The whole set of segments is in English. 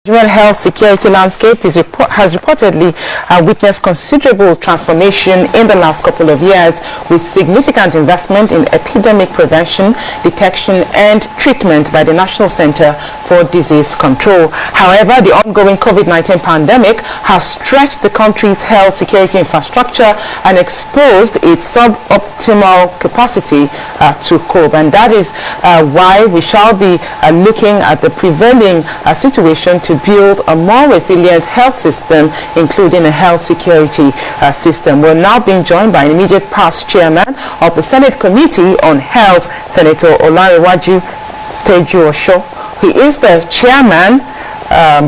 Nigerian health security landscape has reportedly witnessed considerable transformation in the last couple of years, with significant investment in epidemic prevention, detection and treatment by the National Center for Disease Control. However, the ongoing COVID-19 pandemic has stretched the country's health security infrastructure and exposed its suboptimal capacity to cope. And that is why we shall be looking at the prevailing situation to build a more resilient health system, including a health security system. We're now being joined by an immediate past chairman of the Senate Committee on Health, Senator Olanrewaju Tejuosho. He is the chairman,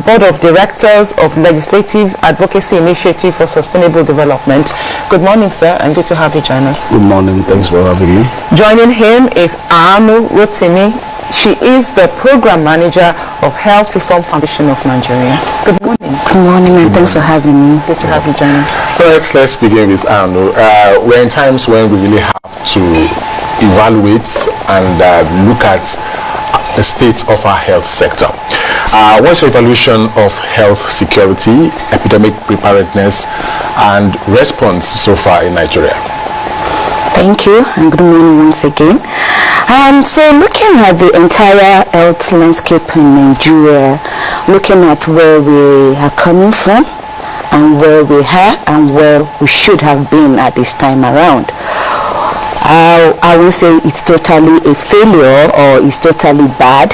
Board of Directors of Legislative Advocacy Initiative for Sustainable Development. Good morning, sir, and good to have you join us. Good morning. Thanks for having me. Joining him is Anu Rotimi. She is the Program Manager of Health Reform Foundation of Nigeria. Good morning. Good morning, and thanks for having me. Good to have you join us. Well, let's begin with Anu. We're in times when we really have to evaluate and look at the state of our health sector. What's your evaluation of health security, epidemic preparedness, and response so far in Nigeria? Thank you, and good morning once again. So looking at the entire health landscape in Nigeria, looking at where we are coming from and where we are and where we should have been at this time around, I will say it's totally a failure or it's totally bad.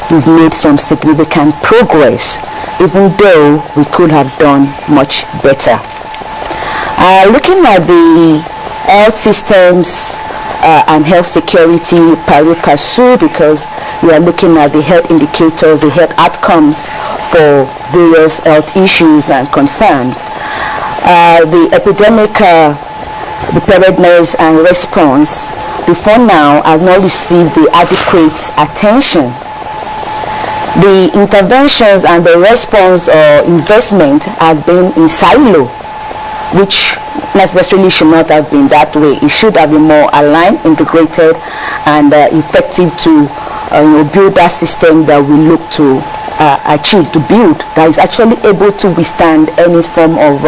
We've made some significant progress, even though we could have done much better. Looking at the health systems and health security pari passu, because we are looking at the health indicators, the health outcomes for various health issues and concerns. The epidemic preparedness and response before now has not received the adequate attention. The interventions and the response or investment has been in silo, which necessarily should not have been that way. It should have been more aligned, integrated, and effective to build that system that we look to achieve, to build, that is actually able to withstand any form of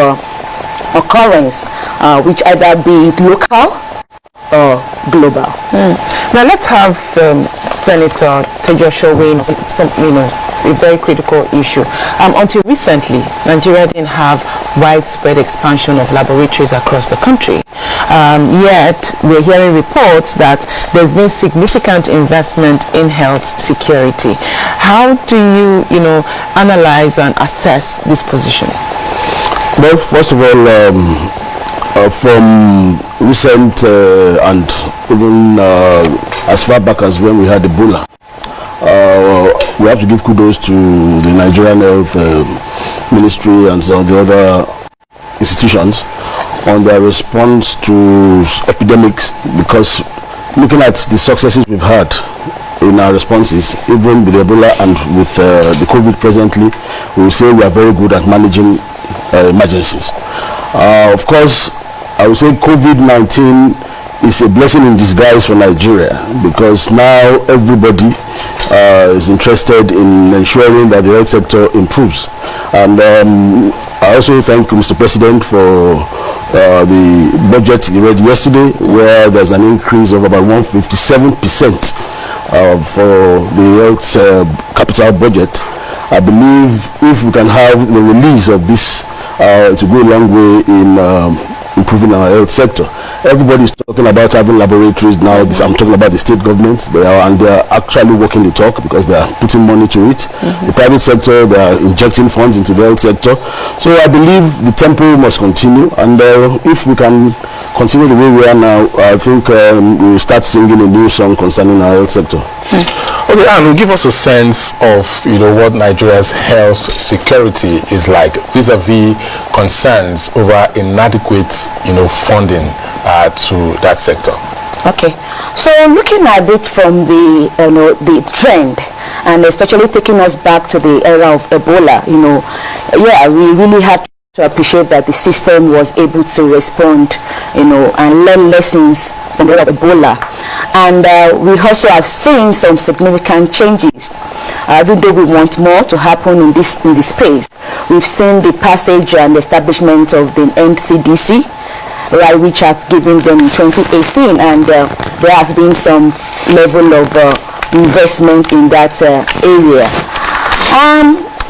occurrence, which either be it local or global. Now let's have Senator Tejuosho weigh in on a very critical issue. Until recently, Nigeria didn't have widespread expansion of laboratories across the country. Yet, we're hearing reports that there's been significant investment in health security. How do you, analyze and assess this position? Well, first of all, from recent and even as far back as when we had Ebola, we have to give kudos to the Nigerian Health Ministry and some of the other institutions on their response to epidemics, because looking at the successes we've had in our responses, even with Ebola and with the COVID presently, we will say we are very good at managing emergencies. Of course, I would say COVID-19 is a blessing in disguise for Nigeria, because now everybody is interested in ensuring that the health sector improves. And I also thank Mr. President for the budget he read yesterday, where there's an increase of about 157% for the health capital budget. I believe if we can have the release of this, it will go a long way in improving our health sector. Everybody's talking about having laboratories now. I'm talking about the state governments. They are actually walking the talk, because they are putting money to it. The private sector, they are injecting funds into the health sector. So I believe the tempo must continue, and if we can continue the way we are now, I think we will start singing a new song concerning our health sector. Okay, and give us a sense of what Nigeria's health security is like vis-a-vis concerns over inadequate funding to that sector. Okay, so looking at it from the trend, and especially taking us back to the era of Ebola, we really have to appreciate that the system was able to respond, and learn lessons from the Ebola. And we also have seen some significant changes. Even though we want more to happen in this space, we've seen the passage and establishment of the NCDC, right, which have given them in 2018, and there has been some level of investment in that area.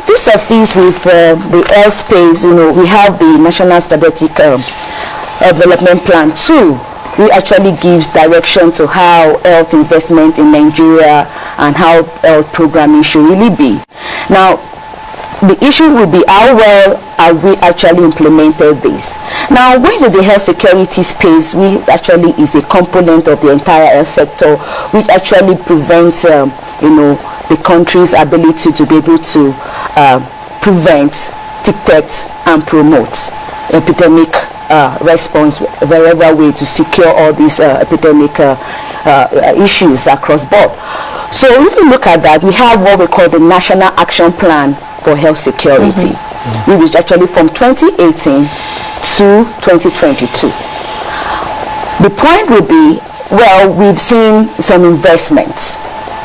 Vis-a-vis with the health space, we have the National Strategic Development Plan 2. We actually gives direction to how health investment in Nigeria and how health programming should really be. Now, the issue will be how well have we actually implemented this. Now, when the health security space, we actually is a component of the entire health sector, which actually prevents, the country's ability to be able to prevent, detect, and promote epidemic response wherever way to secure all these epidemic issues across board. So if you look at that, we have what we call the National Action Plan for Health Security, which is actually from 2018 to 2022. The point will be, well, we've seen some investments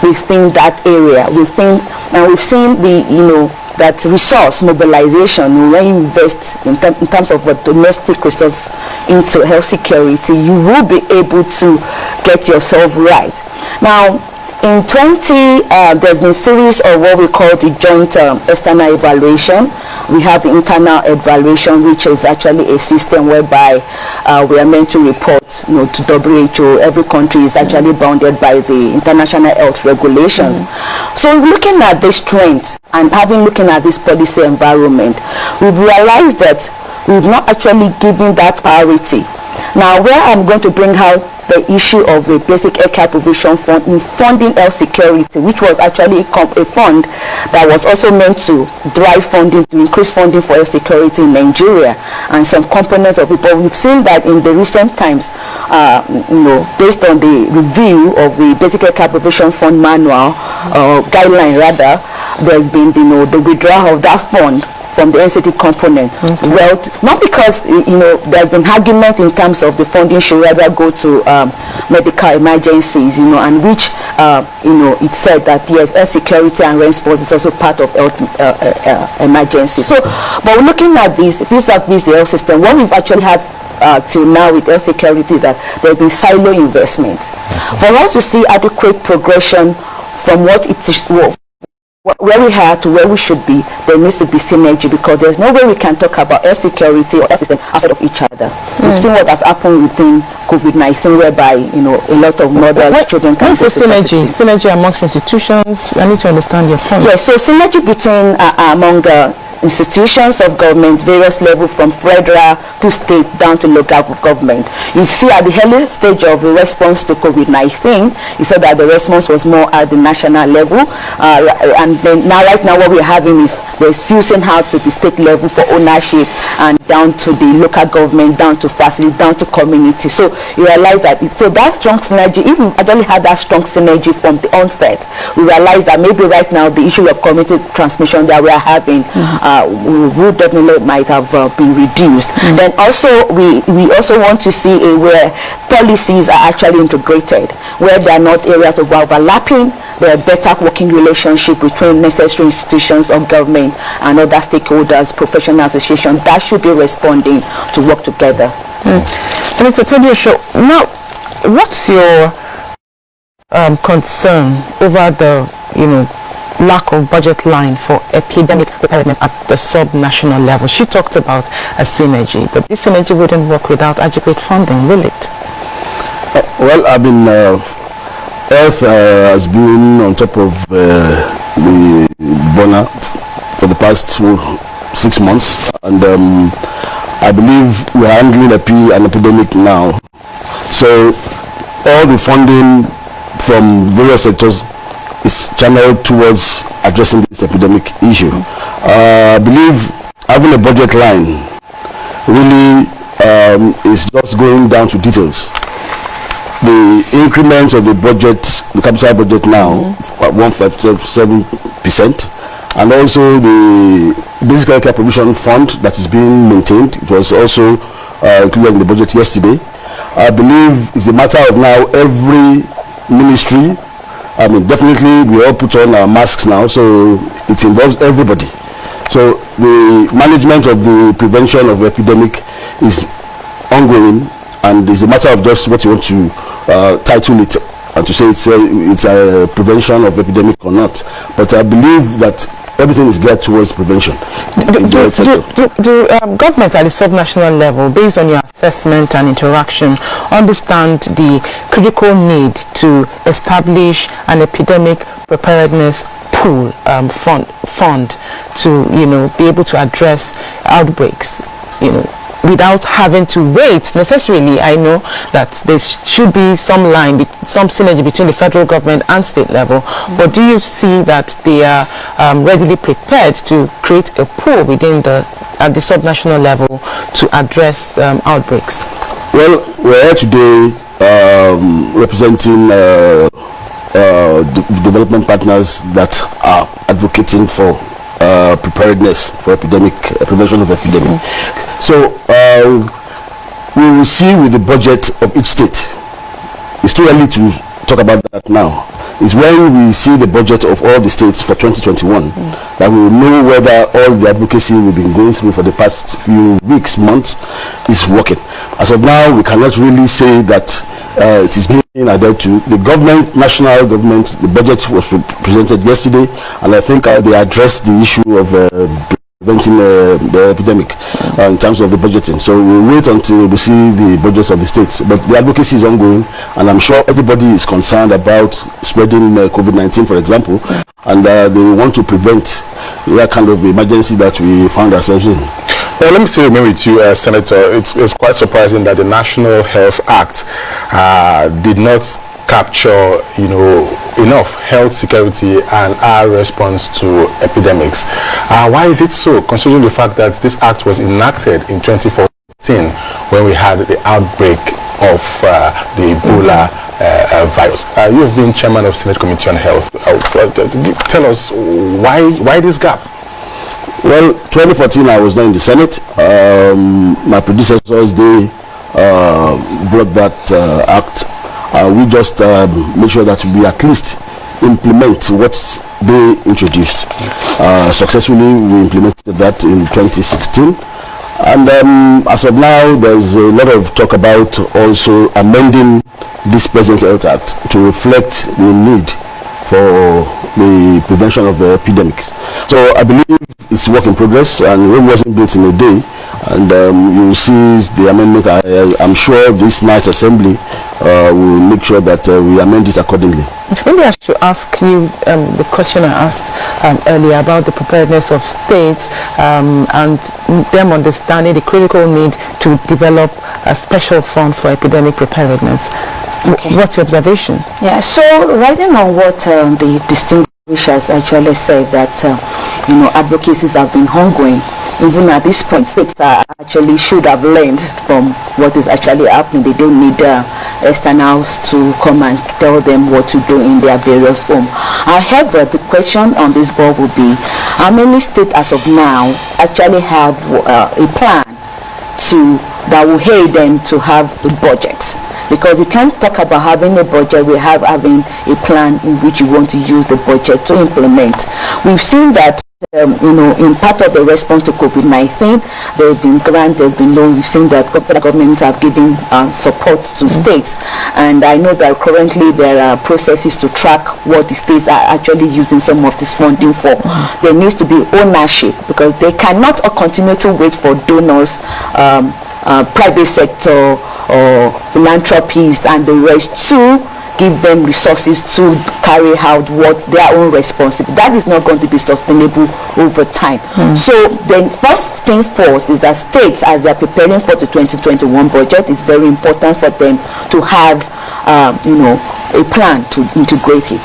within that area. We've seen the that resource mobilization. When you invest in terms of a domestic resource into health security, you will be able to get yourself right. Now, in there's been a series of what we call the joint external evaluation. We have the internal evaluation, which is actually a system whereby we are meant to report to WHO. Every country is actually bounded by the international health regulations. So looking at this trend and looking at this policy environment, we've realized that we've not actually given that priority. Now, where I'm going to bring out the issue of the Basic Healthcare Provision Fund in funding health security, which was actually a fund that was also meant to drive funding, to increase funding for health security in Nigeria and some components of it. But we've seen that in the recent times, based on the review of the Basic Healthcare Provision Fund manual, guideline rather, there's been the withdrawal of that fund from the NCT component. Well, not because there's been argument in terms of the funding should rather go to medical emergencies, and which it said that yes, health security and response is also part of health emergency. So, but looking at this vis-a-vis the health system, what we've actually had till now with health security is that there's been silo investment. For us to see adequate progression from what it is, where we are to where we should be, there needs to be synergy, because there's no way we can talk about health security or health system outside of each other. We've seen what has happened within COVID-19, whereby a lot of mothers, children can. What's the synergy? Synergy amongst institutions. I need to understand your point. Yes, so synergy between among institutions of government, various levels from federal to state down to local government. You see at the early stage of the response to COVID-19, you saw that the response was more at the national level, and then right now what we're having is there's fusing out to the state level for ownership and down to the local government, down to facility, down to community. So you realize that so that strong synergy, if we actually had that strong synergy from the onset, we realize that maybe right now the issue of community transmission that we are having we definitely might have been reduced. Then also we also want to see where policies are actually integrated, where there are not areas of overlapping, there are better working relationship between necessary institutions of government and other stakeholders, professional associations that should be responding to work together. Senator Teddy, now what's your concern over the lack of budget line for epidemic preparedness at the sub-national level? She talked about a synergy, but this synergy wouldn't work without adequate funding, will it? Well, I mean, health has been on top of the burner for the past 6 months, and I believe we're handling an epidemic now. So all the funding from various sectors is channeled towards addressing this epidemic issue. I believe having a budget line really is just going down to details. The increments of the budget, the capital budget now, at 157%, and also the Basic Healthcare Provision Fund that is being maintained. It was also included in the budget yesterday. I believe it's a matter of now every ministry, I mean, definitely we all put on our masks now, so it involves everybody. So the management of the prevention of epidemic is ongoing, and it's a matter of just what you want to title it and to say it's a prevention of epidemic or not. But I believe that everything is geared towards prevention. Do government at the subnational level, based on your assessment and interaction, understand the critical need to establish an epidemic preparedness pool fund to, you know, be able to address outbreaks, you know, without having to wait necessarily? I know that there should be some some synergy between the federal government and state level, but do you see that they are readily prepared to create a pool within at the subnational level to address outbreaks? Well, we're here today representing development partners that are advocating for preparedness for prevention of epidemic. So we will see with the budget of each state. It's too early to talk about that now. It's when we see the budget of all the states for 2021 that we will know whether all the advocacy we've been going through for the past few weeks, months, is working. As of now, we cannot really say that it is being adhered to. The government, national government, the budget was presented yesterday, and I think they addressed the issue of preventing the epidemic in terms of the budgeting. So we'll wait until we see the budgets of the states. But the advocacy is ongoing, and I'm sure everybody is concerned about spreading COVID-19, for example, and they want to prevent that kind of emergency that we found ourselves in. Well, let me say maybe with you, Senator, it's quite surprising that the National Health Act did not capture, you know, enough health security and our response to epidemics. Why is it so, considering the fact that this act was enacted in 2014 when we had the outbreak of the Ebola virus? You've been chairman of Senate Committee on Health. Tell us why this gap? Well, 2014 I was not in the Senate. My predecessors, they brought that act. We just make sure that we at least implement what they introduced. Successfully, we implemented that in 2016. And as of now, there's a lot of talk about also amending this present Health Act to reflect the need for the prevention of the epidemics. So I believe it's work in progress, and Rome wasn't built in a day. And you will see the amendment. I'm sure this night's assembly will make sure that we amend it accordingly. Maybe I should ask you the question I asked earlier about the preparedness of states and them understanding the critical need to develop a special fund for epidemic preparedness. Okay. What's your observation? Yeah, so riding on what the distinguished has actually said, that you know, advocacies have been ongoing. Even at this point, states actually should have learned from what is actually happening. They don't need externals to come and tell them what to do in their various homes. However, the question on this board would be, how many states as of now actually have a plan that will aid them to have the budgets? Because you can't talk about having a budget without having a plan in which you want to use the budget to implement. We've seen that you know, in part of the response to COVID-19, there have been grants, there's been loans. We've seen that governments have given support to states, and I know that currently there are processes to track what the states are actually using some of this funding for. There needs to be ownership, because they cannot continue to wait for donors, private sector or philanthropists and the rest to give them resources to carry out what their own responsibility. That is not going to be sustainable over time. So the first thing first is that states, as they are preparing for the 2021 budget, it's very important for them to have you know, a plan to integrate it.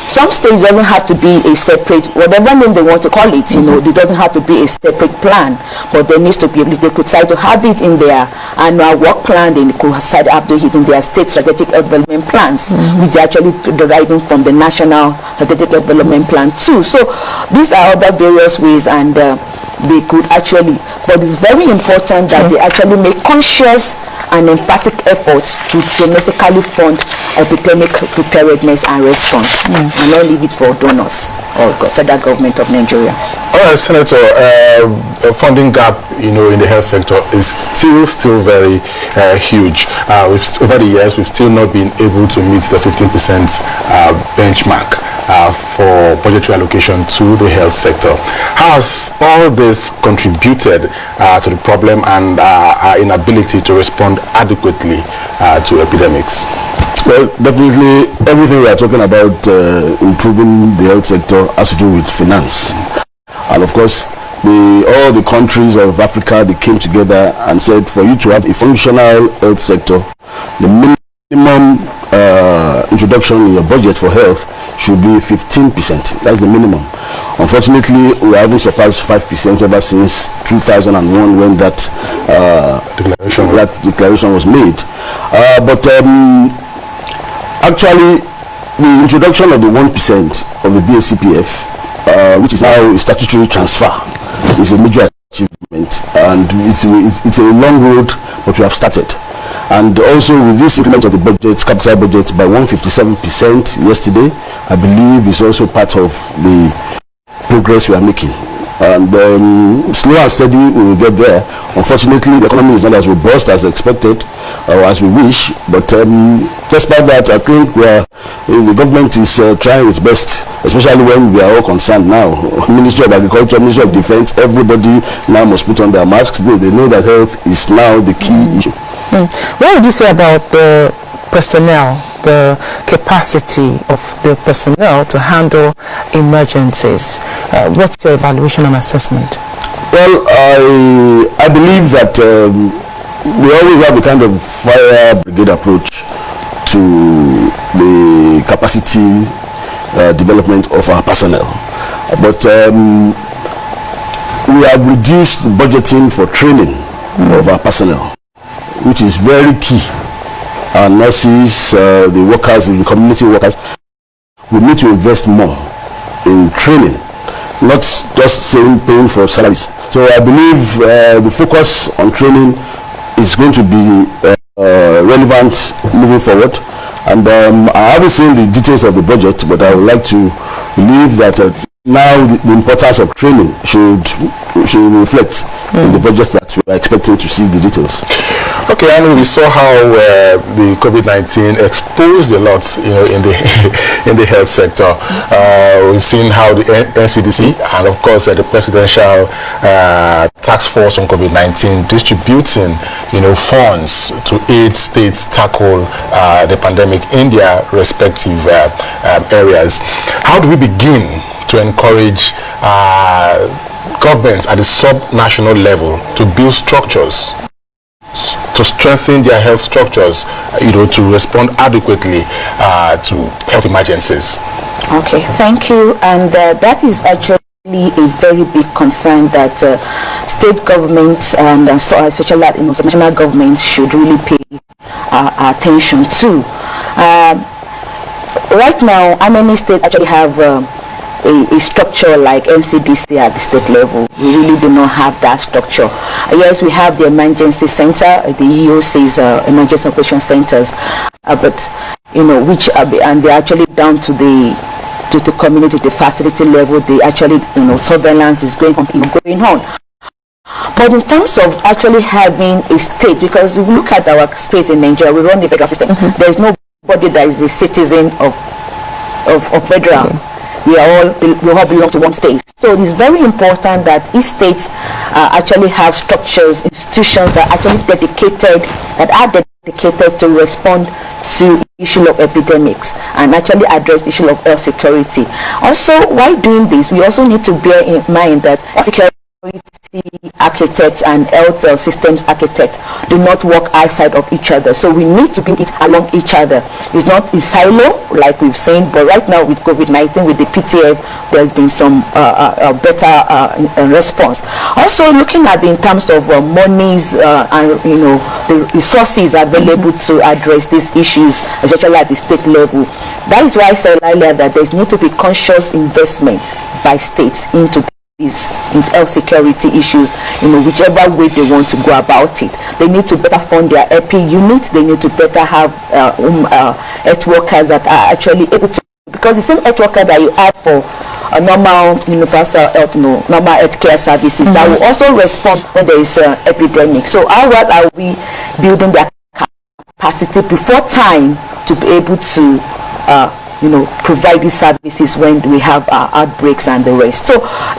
Some states doesn't have to be a separate, whatever name they want to call it, you know, it doesn't have to be a separate plan, but there needs to be, they could decide to have it in their annual work plan, they could decide to have it in their state strategic development plans, which are actually deriving from the national strategic development plan too. So these are other various ways, and they could actually, but it's very important that they actually make conscious and emphatic efforts to domestically fund epidemic preparedness and response, and not leave it for donors or federal government of Nigeria. All right, Senator, funding gap, you know, in the health sector is still very huge. Over the years, we've still not been able to meet the 15% benchmark for budgetary allocation to the health sector. How has all this contributed to the problem and our inability to respond adequately to epidemics? Well, definitely everything we are talking about improving the health sector has to do with finance. And of course, all the countries of Africa, they came together and said, for you to have a functional health sector, the minimum introduction in your budget for health should be 15%. That's the minimum. Unfortunately, we haven't surpassed 5% ever since 2001 when that declaration was made. Actually, the introduction of the 1% of the BSCPF, which is now a statutory transfer, is a major achievement, and it's a long road, but we have started. And also with this increment of the budget, capital budget by 157% yesterday, I believe is also part of the progress we are making. And slow and steady we will get there. Unfortunately, the economy is not as robust as expected or as we wish, but despite that, I think the government is trying its best, especially when we are all concerned now. Ministry of Agriculture, Ministry of Defense, everybody now must put on their masks. They know that health is now the key issue. What would you say about the personnel, the capacity of the personnel to handle emergencies? What's your evaluation and assessment? Well, I believe that we always have a kind of fire brigade approach to the capacity development of our personnel. But we have reduced the budgeting for training of our personnel, which is very key. Our nurses, the workers, the community workers, we need to invest more in training, not just paying for salaries. So I believe the focus on training is going to be relevant moving forward. And I haven't seen the details of the budget, but I would like to believe that now the importance of training should reflect in the budgets that we are expecting to see the details. Okay, and we saw how the COVID-19 exposed a lot, you know, in the health sector. We've seen how the NCDC and of course the presidential task force on COVID-19 distributing, you know, funds to aid states tackle the pandemic in their respective areas. How do we begin to encourage governments at the sub-national level to build structures, to strengthen their health structures, you know, to respond adequately to health emergencies? Okay, thank you. And that is actually a very big concern that state governments and especially national governments should really pay attention to. Right now, how many states actually have a structure like NCDC at the state level? We really do not have that structure. Yes, we have the emergency center, the EOC's emergency operation centers, but you know, which are, and they're actually down to the community, the facility level. They actually, you know, surveillance is going on. But in terms of actually having a state, because if you look at our space in Nigeria, we run the federal system. There is nobody that is a citizen of federal. We all belong to one state. So it is very important that each states actually have structures, institutions that are actually dedicated to respond to the issue of epidemics and actually address the issue of health security. Also, while doing this, we also need to bear in mind that health security architect and health systems architect do not work outside of each other. So we need to bring it along each other. It's not in silo like we've seen, but right now with COVID-19, with the PTF, there's been some better response. Also looking at in terms of monies and the resources available to address these issues, especially at the state level. That is why I said earlier that there needs to be conscious investment by states into these health security issues, whichever way they want to go about it. They need to better fund their EP units. They need to better have health workers that are actually able to, because the same health worker that you have for a normal universal health, normal health care services, that will also respond when there is an epidemic. So how well are we building their capacity before time to be able to provide these services when we have outbreaks and the rest. So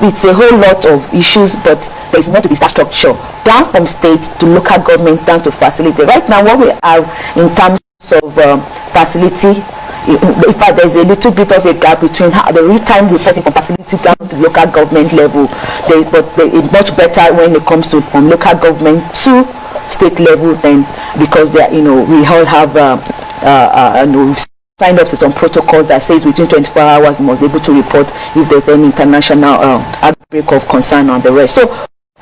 it's a whole lot of issues, but there's meant to be that structure down from state to local government down to facility. Right now, what we have in terms of facility, in fact, there's a little bit of a gap between the real-time reporting from facility down to local government level. But it's much better when it comes to from local government to state level, then because we all have signed up to some protocols that says within 24 hours you must be able to report if there's any international outbreak of concern and the rest. So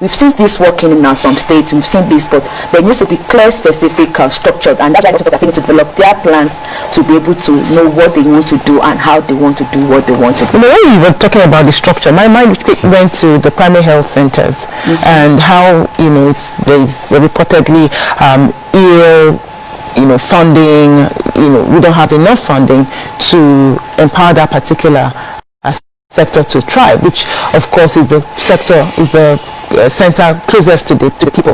we've seen this working in some states, we've seen this, but there needs to be clear, specific, structured, and that's why they need to develop their plans to be able to know what they want to do and how they want to do what they want to do. When you were talking about the structure, my mind went to the primary health centers and how there's reportedly funding, we don't have enough funding to empower that particular sector to thrive, which of course is the sector, is the center closest to the people.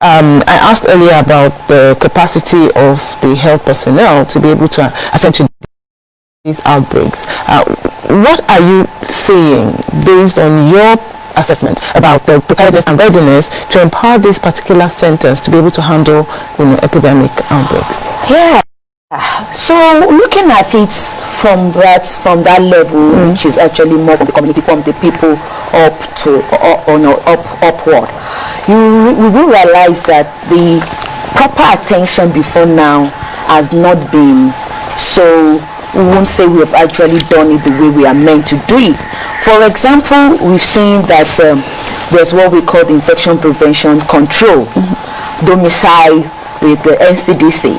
I asked earlier about the capacity of the health personnel to be able to attend to these outbreaks. What are you saying based on your assessment about the preparedness and readiness to empower these particular centers to be able to handle epidemic outbreaks? Yeah. So looking at it from that level, which is actually more from the community, from the people up to upward, we will realize that the proper attention before now has not been, so we won't say we have actually done it the way we are meant to do it. For example, we've seen that there's what we call the infection prevention control domicile with the NCDC.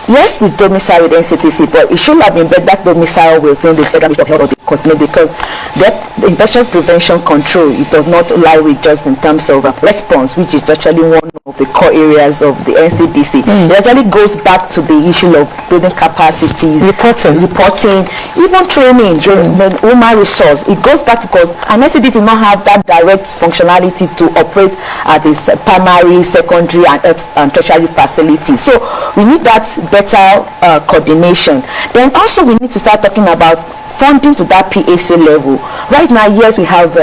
Yes, it's domicile with NCDC, but it should have been better domicile within the Federal Ministry of Health or the continent, because the infection prevention control, it does not lie with just in terms of response, which is actually one of the core areas of the NCDC. It actually goes back to the issue of building capacities, reporting, even training, human resource. It goes back because an NCDC does not have that direct functionality to operate at its primary, secondary, and tertiary facilities. So we need that better coordination. Then also we need to start talking about funding to that PAC level. Right now, yes, we have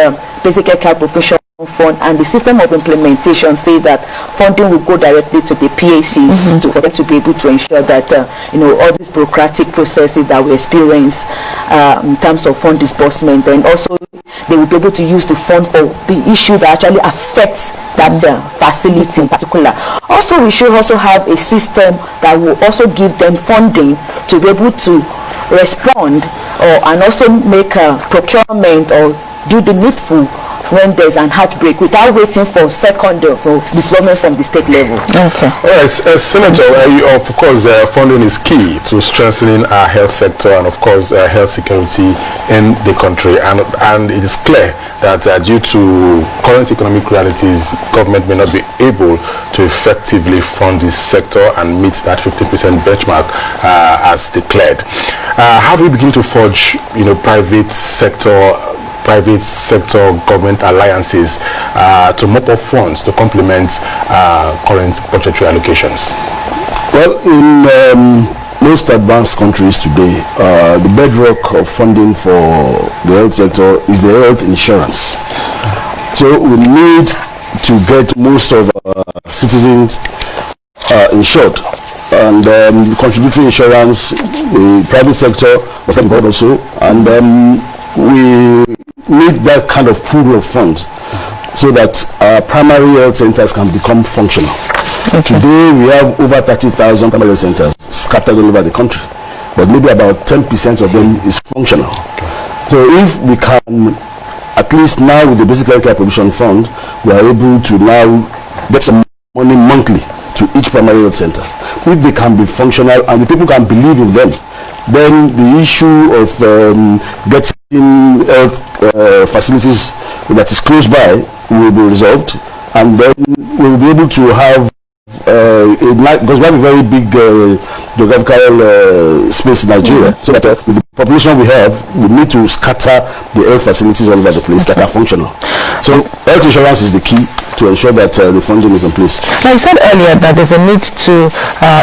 basic care professional fund, and the system of implementation say that funding will go directly to the PACs for them to be able to ensure that all these bureaucratic processes that we experience in terms of fund disbursement, and also they will be able to use the fund for the issue that actually affects that facility in particular. Also, we should also have a system that will also give them funding to be able to respond and also make a procurement or do the needful when there's an outbreak without waiting for for disbursement from the state level. Okay. All right, Senator, of course, funding is key to strengthening our health sector and, of course, health security in the country. And it is clear that due to current economic realities, government may not be able to effectively fund this sector and meet that 50% benchmark as declared. How do we begin to forge, private sector government alliances to mop up funds to complement current budgetary allocations? Well, in most advanced countries today, the bedrock of funding for the health sector is the health insurance. So we need to get most of our citizens insured. And contributory insurance, the private sector was involved also, and we need that kind of pool of funds so that our primary health centers can become functional. Okay. Today we have over 30,000 primary health centers scattered all over the country, but maybe about 10% of them is functional. So if we can, at least now with the Basic Healthcare Provision Fund, we are able to now get some money monthly to each primary health center. If they can be functional and the people can believe in them, then the issue of getting health facilities that is close by will be resolved, and then we will be able to have because we have a very big geographical space in Nigeria, so that with the population we have, we need to scatter the health facilities all over the place that are functional. So health insurance is the key to ensure that the funding is in place. Now, you said earlier that there's a need to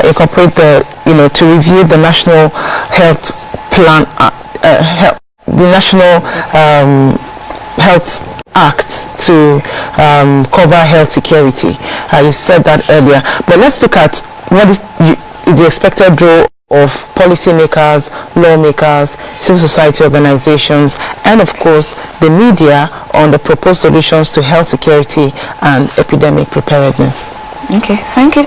incorporate the, to review the national health plan, the national health Act to cover health security. You said that earlier, but let's look at what is the expected role of policymakers, lawmakers, civil society organizations, and of course the media on the proposed solutions to health security and epidemic preparedness. Okay, thank you.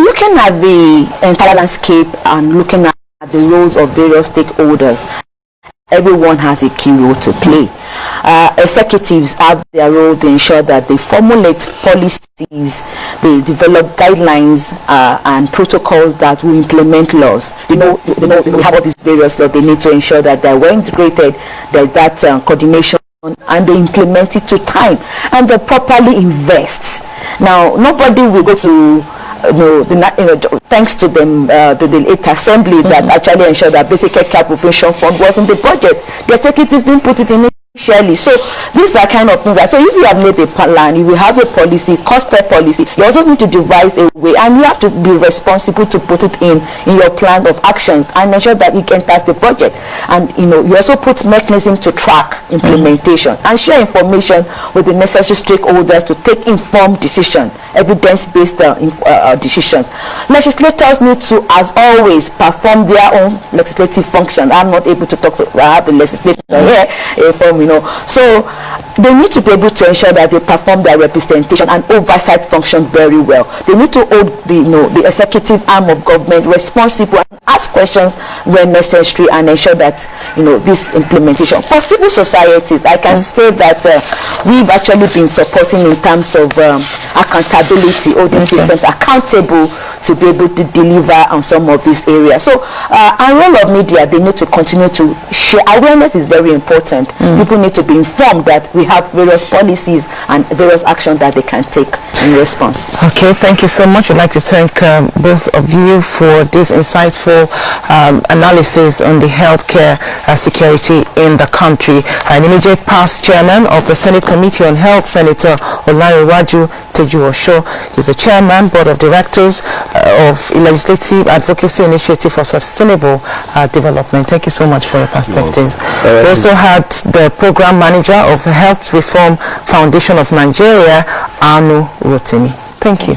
Looking at the entire landscape and looking at the roles of various stakeholders, everyone has a key role to play. Executives have their role to ensure that they formulate policies, they develop guidelines and protocols that will implement laws. We have all these various laws. They need to ensure that they're well integrated, that coordination, and they implement it to time, and they properly invest. Now, nobody will go to thanks to them, the assembly that actually ensured that Basic Healthcare Provision Fund was in the budget. The executives didn't put it in initially. So these are kind of things that, so if you have made a plan, you will have a policy, costed policy, you also need to devise a way, and you have to be responsible to put it in your plan of actions and ensure that it enters the budget. And you also put mechanisms to track implementation and share information with the necessary stakeholders to take informed decision, evidence-based decisions. Legislators need to, as always, perform their own legislative function. I'm not able to talk, so I have the legislator here, so they need to be able to ensure that they perform their representation and oversight function very well. They need to hold the executive arm of government responsible and ask questions when necessary and ensure that this implementation. For civil societies, I can say that we've actually been supporting in terms of accountability, holding systems accountable to be able to deliver on some of these areas. So our role of media, they need to continue to share. Awareness is very important. People need to be informed that we have various policies and various actions that they can take in response. Okay, thank you so much. I'd like to thank both of you for this insightful analysis on the healthcare security in the country. An immediate past chairman of the Senate Committee on Health, Senator Olanrewaju Tejuosho, is the chairman, board of directors of Legislative Advocacy Initiative for Sustainable Development. Thank you so much for your perspectives. We also had the program manager of the Health Reform Foundation of Nigeria, Anu Rotimi. Thank you.